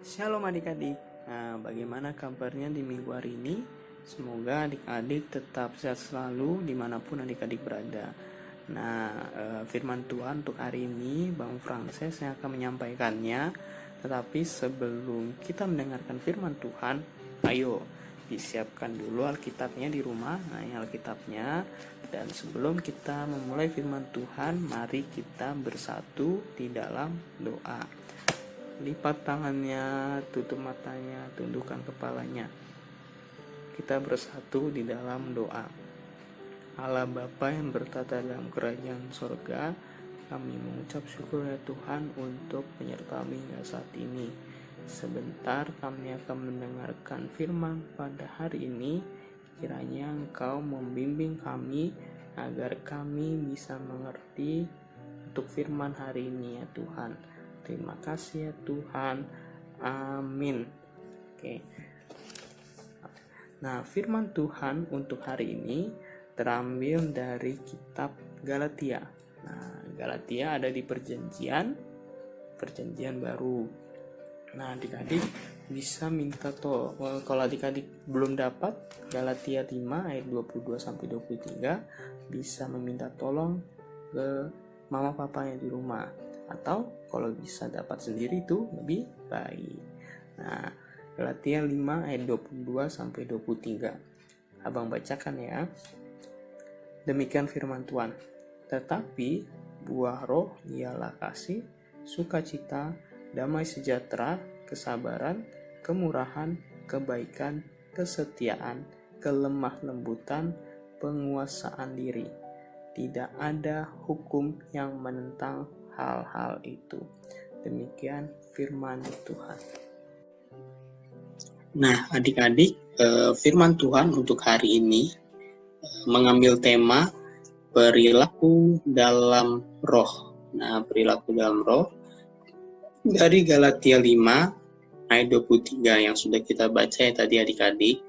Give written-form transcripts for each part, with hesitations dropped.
Shalom adik-adik. Nah, bagaimana kabarnya di minggu hari ini? Semoga adik-adik tetap sehat selalu dimanapun adik-adik berada. Nah, firman Tuhan untuk hari ini Bang Frances yang akan menyampaikannya. Tetapi sebelum kita mendengarkan firman Tuhan, ayo disiapkan dulu Alkitabnya di rumah. Nah, ini Alkitabnya. Dan sebelum kita memulai firman Tuhan, mari kita bersatu di dalam doa. Lipat tangannya, tutup matanya, tundukkan kepalanya. Kita bersatu di dalam doa. Allah Bapa yang bertata dalam kerajaan sorga, kami mengucap syukur ya Tuhan untuk penyertaan hingga saat ini. Sebentar kami akan mendengarkan firman pada hari ini. Kiranya Engkau membimbing kami agar kami bisa mengerti untuk firman hari ini ya Tuhan. Terima kasih ya Tuhan. Amin. Oke. Nah, firman Tuhan untuk hari ini terambil dari kitab Galatia. Nah, Galatia ada di perjanjian baru. Nah, adik-adik bisa minta kalau adik-adik belum dapat Galatia 5 ayat 22 sampai 23, bisa meminta tolong ke mama papanya di rumah. Atau kalau bisa dapat sendiri itu lebih baik. Nah, Galatia 5 ayat 22 sampai 23. Abang bacakan ya. Demikian firman Tuhan. Tetapi buah roh ialah kasih, sukacita, damai sejahtera, kesabaran, kemurahan, kebaikan, kesetiaan, kelemah lembutan, penguasaan diri. Tidak ada hukum yang menentang hal-hal itu. Demikian firman Tuhan. Nah, adik-adik, firman Tuhan untuk hari ini mengambil tema perilaku dalam roh. Nah, perilaku dalam roh dari Galatia 5 ayat 23 yang sudah kita baca ya tadi adik-adik.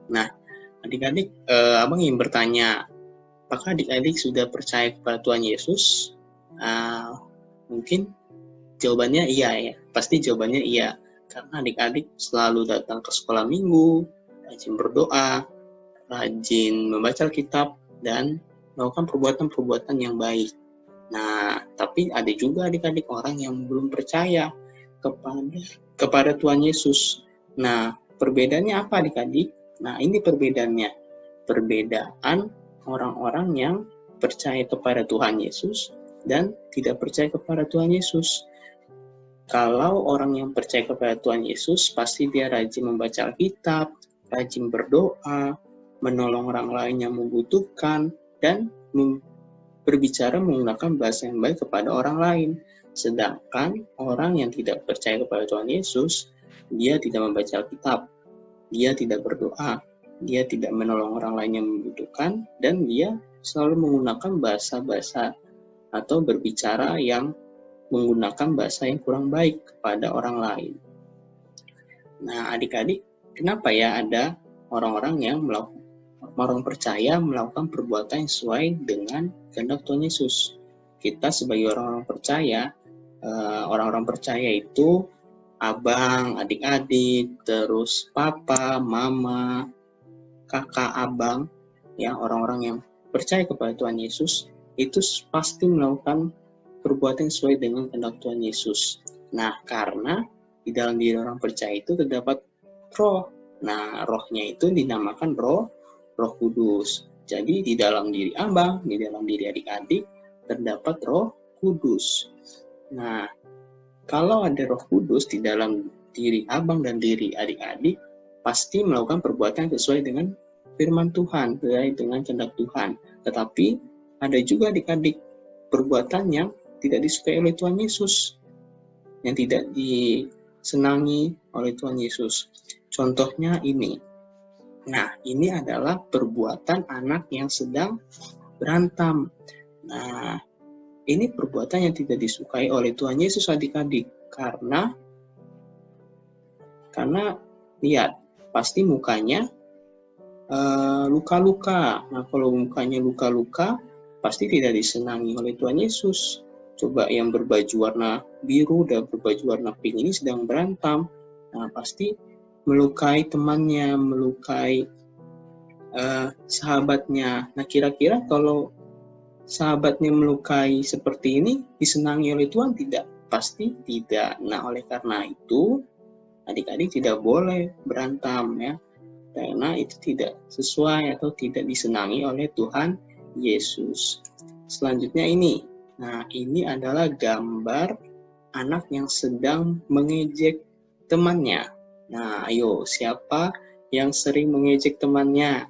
Nah, adik-adik, abang ingin bertanya, apakah adik-adik sudah percaya kepada Tuhan Yesus? Mungkin jawabannya iya ya, pasti jawabannya iya. Karena adik-adik selalu datang ke sekolah minggu, rajin berdoa, rajin membaca Alkitab, dan melakukan perbuatan-perbuatan yang baik. Nah, tapi ada juga adik-adik orang yang belum percaya kepada Tuhan Yesus. Nah, perbedaannya apa adik-adik? Nah, ini perbedaannya. Perbedaan orang-orang yang percaya kepada Tuhan Yesus dan tidak percaya kepada Tuhan Yesus. Kalau orang yang percaya kepada Tuhan Yesus, pasti dia rajin membaca Alkitab, rajin berdoa, menolong orang lain yang membutuhkan, dan berbicara menggunakan bahasa yang baik kepada orang lain. Sedangkan orang yang tidak percaya kepada Tuhan Yesus, dia tidak membaca Alkitab, dia tidak berdoa, dia tidak menolong orang lain yang membutuhkan, dan dia selalu menggunakan bahasa-bahasa atau berbicara yang menggunakan bahasa yang kurang baik kepada orang lain. Nah, adik-adik, kenapa ya ada orang-orang yang orang percaya melakukan perbuatan yang sesuai dengan kehendak Tuhan Yesus? Kita sebagai orang-orang percaya itu abang, adik-adik, terus papa, mama, kakak, abang, ya orang-orang yang percaya kepada Tuhan Yesus itu pasti melakukan perbuatan sesuai dengan kehendak Tuhan Yesus. Nah, karena di dalam diri orang percaya itu terdapat roh. Nah, rohnya itu dinamakan Roh Kudus. Jadi di dalam diri abang, di dalam diri adik-adik terdapat Roh Kudus. Nah, kalau ada Roh Kudus di dalam diri abang dan diri adik-adik, pasti melakukan perbuatan sesuai dengan firman Tuhan, sesuai dengan kehendak Tuhan. Tetapi ada juga adik-adik perbuatan yang tidak disukai oleh Tuhan Yesus, yang tidak disenangi oleh Tuhan Yesus. Contohnya ini. Nah, ini adalah perbuatan anak yang sedang berantem. Nah, ini perbuatan yang tidak disukai oleh Tuhan Yesus adik-adik. Karena lihat, pasti mukanya luka-luka. Nah, kalau mukanya luka-luka, pasti tidak disenangi oleh Tuhan Yesus. coba yang berbaju warna biru dan berbaju warna pink ini sedang berantem. Nah, pasti melukai temannya, melukai sahabatnya. Nah, kira-kira kalau sahabatnya melukai seperti ini, disenangi oleh Tuhan tidak? Pasti tidak. Nah, oleh karena itu, adik-adik tidak boleh berantem ya, karena itu tidak sesuai atau tidak disenangi oleh Tuhan Yesus. Selanjutnya ini. Nah, ini adalah gambar anak yang sedang mengejek temannya. Nah, ayo, siapa yang sering mengejek temannya?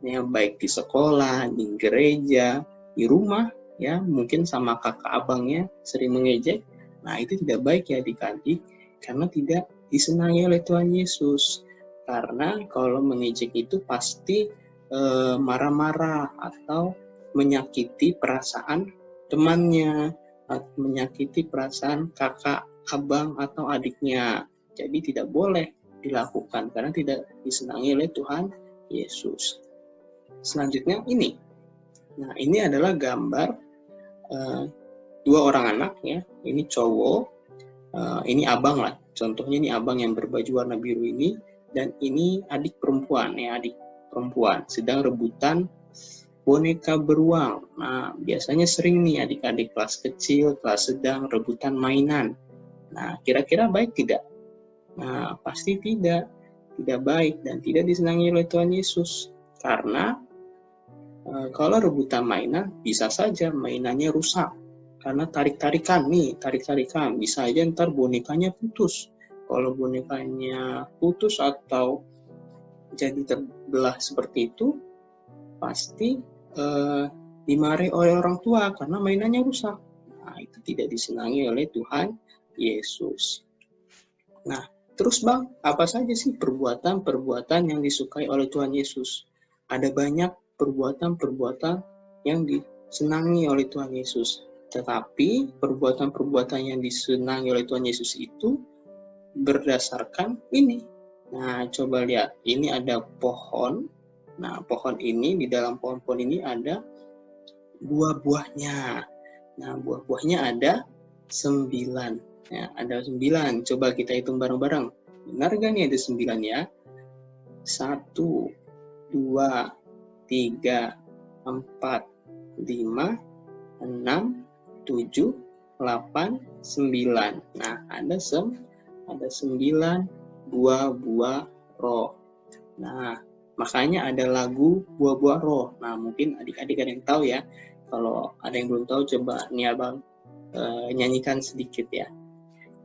Ya, baik di sekolah, di gereja, di rumah, ya, mungkin sama kakak abangnya sering mengejek. Nah, itu tidak baik ya adik-adik, karena tidak disenangi oleh Tuhan Yesus. Karena kalau mengejek itu pasti marah-marah atau menyakiti perasaan temannya, atau menyakiti perasaan kakak, abang, atau adiknya. Jadi tidak boleh dilakukan karena tidak disenangi oleh Tuhan Yesus. Selanjutnya ini. Nah, ini adalah gambar dua orang anak ya. Ini cowok, ini abang lah. Contohnya ini abang yang berbaju warna biru ini, dan ini adik perempuan ya, adik perempuan sedang rebutan boneka beruang. Nah, biasanya sering nih adik-adik kelas kecil, kelas sedang rebutan mainan. Nah, kira-kira baik tidak? Nah, pasti tidak baik dan tidak disenangi oleh Tuhan Yesus. Karena kalau rebutan mainan, bisa saja mainannya rusak. Karena tarik-tarikan bisa aja ntar bonekanya putus. Kalau bonekanya putus atau jadi terbelah seperti itu, pasti dimarahi oleh orang tua karena mainannya rusak. Nah, itu tidak disenangi oleh Tuhan Yesus. Nah, terus Bang, apa saja sih perbuatan-perbuatan yang disukai oleh Tuhan Yesus? Ada banyak perbuatan-perbuatan yang disenangi oleh Tuhan Yesus. Tetapi perbuatan-perbuatan yang disenangi oleh Tuhan Yesus itu berdasarkan ini. Nah, coba lihat. Ini ada pohon. Nah, pohon ini, di dalam pohon-pohon ini ada buah-buahnya. Nah, buah-buahnya ada 9. Ya, ada 9. Coba kita hitung bareng-bareng. Benar gak nih ada 9 ya? 1, 2, 3, 4, 5, 6, 7, 8, 9. Nah, ada 9 buah-buah roh. Nah, makanya ada lagu buah-buah roh. Nah, mungkin adik-adik ada yang tahu ya. Kalau ada yang belum tahu, coba nih Abang nyanyikan sedikit ya.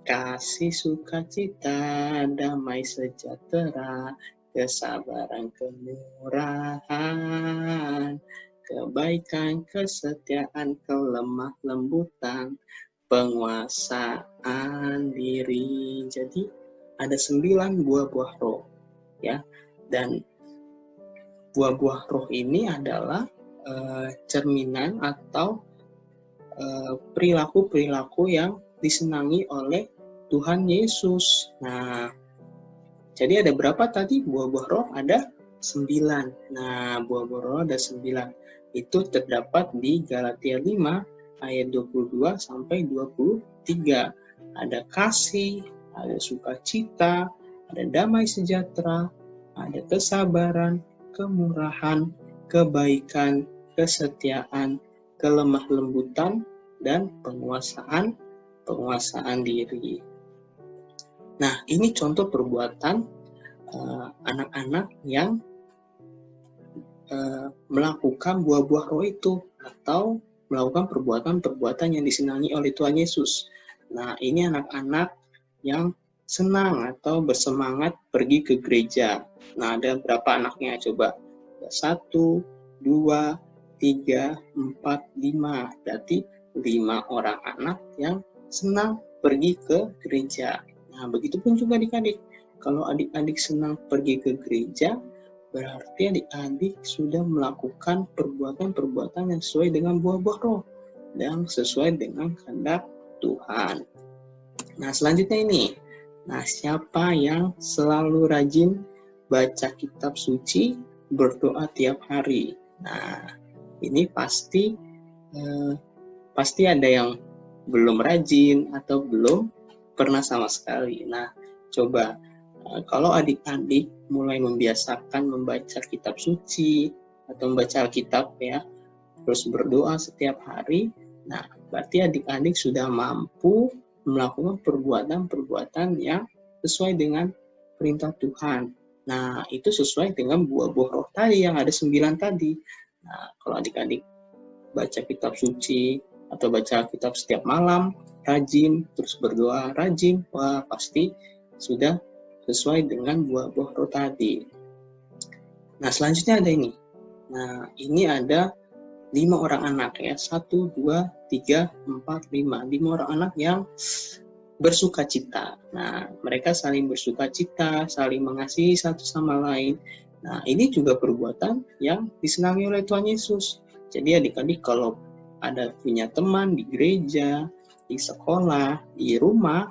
Kasih, sukacita, damai sejahtera, kesabaran, kemurahan, kebaikan, kesetiaan, kelemah lembutan, penguasaan diri. Jadi ada 9 buah-buah roh ya. Dan buah-buah roh ini adalah cerminan atau perilaku-perilaku yang disenangi oleh Tuhan Yesus. Nah, jadi ada berapa tadi buah-buah roh? Ada 9. Nah, buah-buah roh ada 9. Itu terdapat di Galatia 5 ayat 22 sampai 23. Ada kasih, ada sukacita, ada damai sejahtera, ada kesabaran, kemurahan, kebaikan, kesetiaan, kelemah lembutan, dan penguasaan diri. Nah, ini contoh perbuatan anak-anak yang melakukan buah-buah roh itu, atau melakukan perbuatan-perbuatan yang disenangi oleh Tuhan Yesus. Nah, ini anak-anak yang senang atau bersemangat pergi ke gereja. Nah, ada berapa anaknya? Coba. 1, 2, 3, 4, 5. Berarti 5 orang anak yang senang pergi ke gereja. Nah, begitupun juga adik-adik. Kalau adik-adik senang pergi ke gereja, berarti adik-adik sudah melakukan perbuatan-perbuatan yang sesuai dengan buah-buah roh dan sesuai dengan kehendak Tuhan. Nah, selanjutnya ini. Nah, siapa yang selalu rajin baca kitab suci, berdoa tiap hari? Nah, ini pasti ada yang belum rajin, atau belum pernah sama sekali. Nah, coba kalau adik-adik mulai membiasakan membaca kitab suci atau membaca Alkitab ya, terus berdoa setiap hari, nah berarti adik-adik sudah mampu melakukan perbuatan-perbuatan yang sesuai dengan perintah Tuhan. Nah, itu sesuai dengan buah-buah roh tadi yang ada 9 tadi. Nah, kalau adik-adik baca kitab suci atau baca kitab setiap malam, rajin, terus berdoa rajin, wah pasti sudah sesuai dengan buah-buah roh tadi. Nah, selanjutnya ada ini. Nah, ini ada 5 orang anak ya. 1, 2, 3, 4, 5. 5 orang anak yang bersuka cita. Nah, mereka saling bersuka cita, saling mengasihi satu sama lain. Nah, ini juga perbuatan yang disenangi oleh Tuhan Yesus. Jadi adik-adik kalau ada punya teman di gereja, di sekolah, di rumah,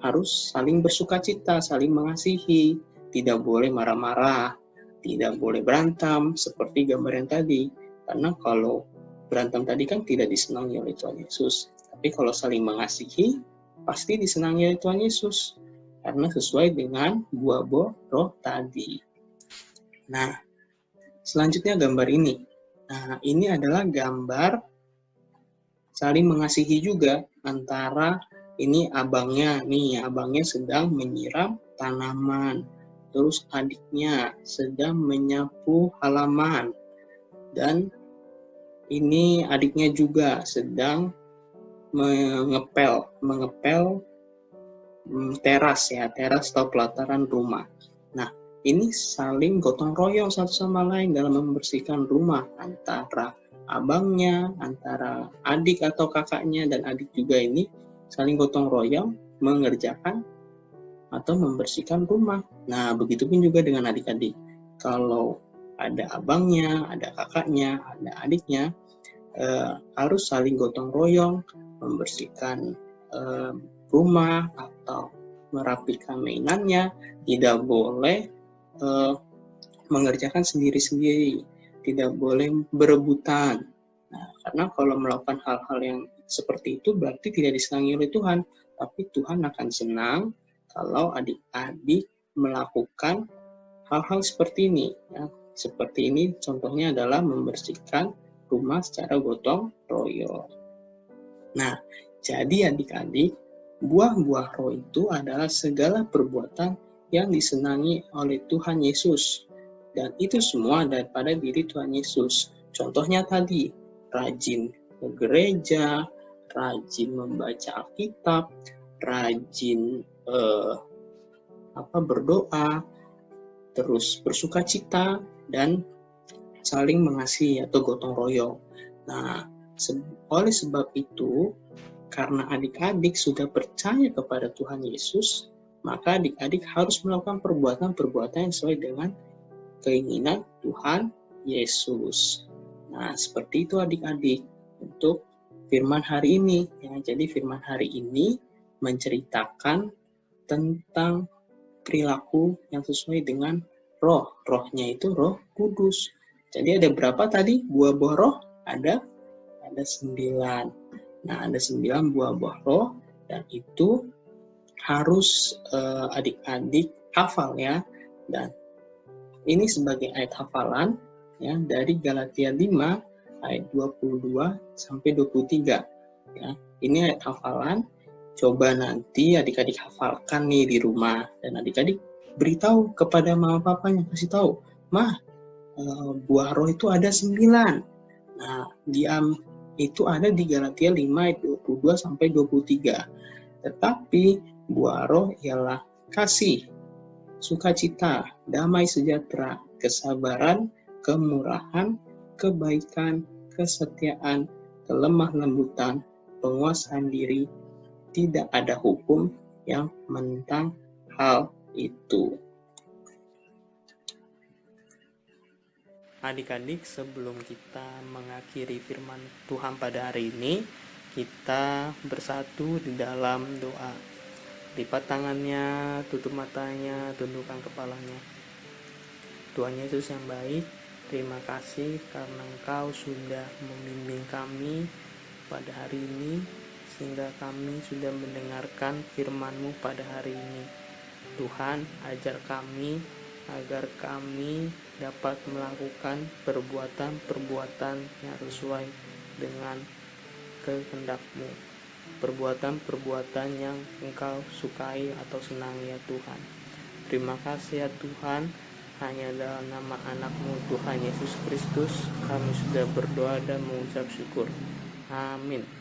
harus saling bersuka cita, saling mengasihi, tidak boleh marah-marah, tidak boleh berantem seperti gambar yang tadi. Karena kalau berantem tadi kan tidak disenangi oleh Tuhan Yesus. Tapi kalau saling mengasihi, pasti disenangi oleh Tuhan Yesus. Karena sesuai dengan buah-buah roh tadi. Nah, selanjutnya gambar ini. Nah, ini adalah gambar saling mengasihi juga antara ini abangnya sedang menyiram tanaman, terus adiknya sedang menyapu halaman, dan ini adiknya juga sedang mengepel teras atau pelataran rumah. Nah, ini saling gotong royong satu sama lain dalam membersihkan rumah antara abangnya, antara adik atau kakaknya, dan adik juga ini saling gotong royong mengerjakan atau membersihkan rumah. Nah, begitupun juga dengan adik-adik. Kalau ada abangnya, ada kakaknya, ada adiknya, harus saling gotong royong membersihkan rumah atau merapikan mainannya. Tidak boleh mengerjakan sendiri-sendiri, tidak boleh berebutan. Nah, karena kalau melakukan hal-hal yang seperti itu berarti tidak disenangi oleh Tuhan, tapi Tuhan akan senang kalau adik-adik melakukan hal-hal seperti ini. Ya. Seperti ini contohnya adalah membersihkan rumah secara gotong royong. Nah, jadi adik-adik, buah-buah roh itu adalah segala perbuatan yang disenangi oleh Tuhan Yesus. Dan itu semua daripada diri Tuhan Yesus. Contohnya tadi, rajin ke gereja, rajin membaca Alkitab, rajin berdoa, terus bersuka cita, dan saling mengasihi atau gotong royong. Nah, oleh sebab itu, karena adik-adik sudah percaya kepada Tuhan Yesus, maka adik-adik harus melakukan perbuatan-perbuatan yang sesuai dengan keinginan Tuhan Yesus. Nah, seperti itu adik-adik untuk firman hari ini. Ya, jadi firman hari ini menceritakan tentang perilaku yang sesuai dengan roh. Rohnya itu Roh Kudus. Jadi ada berapa tadi buah-buah roh? Ada 9. Nah, ada 9 buah-buah roh, dan itu harus adik-adik hafal ya. Dan ini sebagai ayat hafalan ya dari Galatia 5 ayat 22 sampai 23 ya. Ini ayat hafalan. Coba nanti adik-adik hafalkan nih di rumah, dan adik-adik beritahu kepada mama papanya, kasih tahu, "Mah, buah roh itu ada 9. Nah, itu ada di Galatia 5 ayat 22 sampai 23. Tetapi buah roh ialah kasih, sukacita, damai sejahtera, kesabaran, kemurahan, kebaikan, kesetiaan, kelemah lembutan, penguasaan diri. Tidak ada hukum yang menentang hal itu." Adik-adik, sebelum kita mengakhiri firman Tuhan pada hari ini, kita bersatu di dalam doa. Lipat tangannya, tutup matanya, tundukkan kepalanya. Tuhan Yesus yang baik, terima kasih karena Engkau sudah membimbing kami pada hari ini sehingga kami sudah mendengarkan firman-Mu pada hari ini. Tuhan, ajar kami agar kami dapat melakukan perbuatan-perbuatan yang sesuai dengan kehendak-Mu, perbuatan-perbuatan yang Engkau sukai atau senangi ya Tuhan. Terima kasih ya Tuhan, hanya dalam nama anak-Mu Tuhan Yesus Kristus kami sudah berdoa dan mengucap syukur. Amin.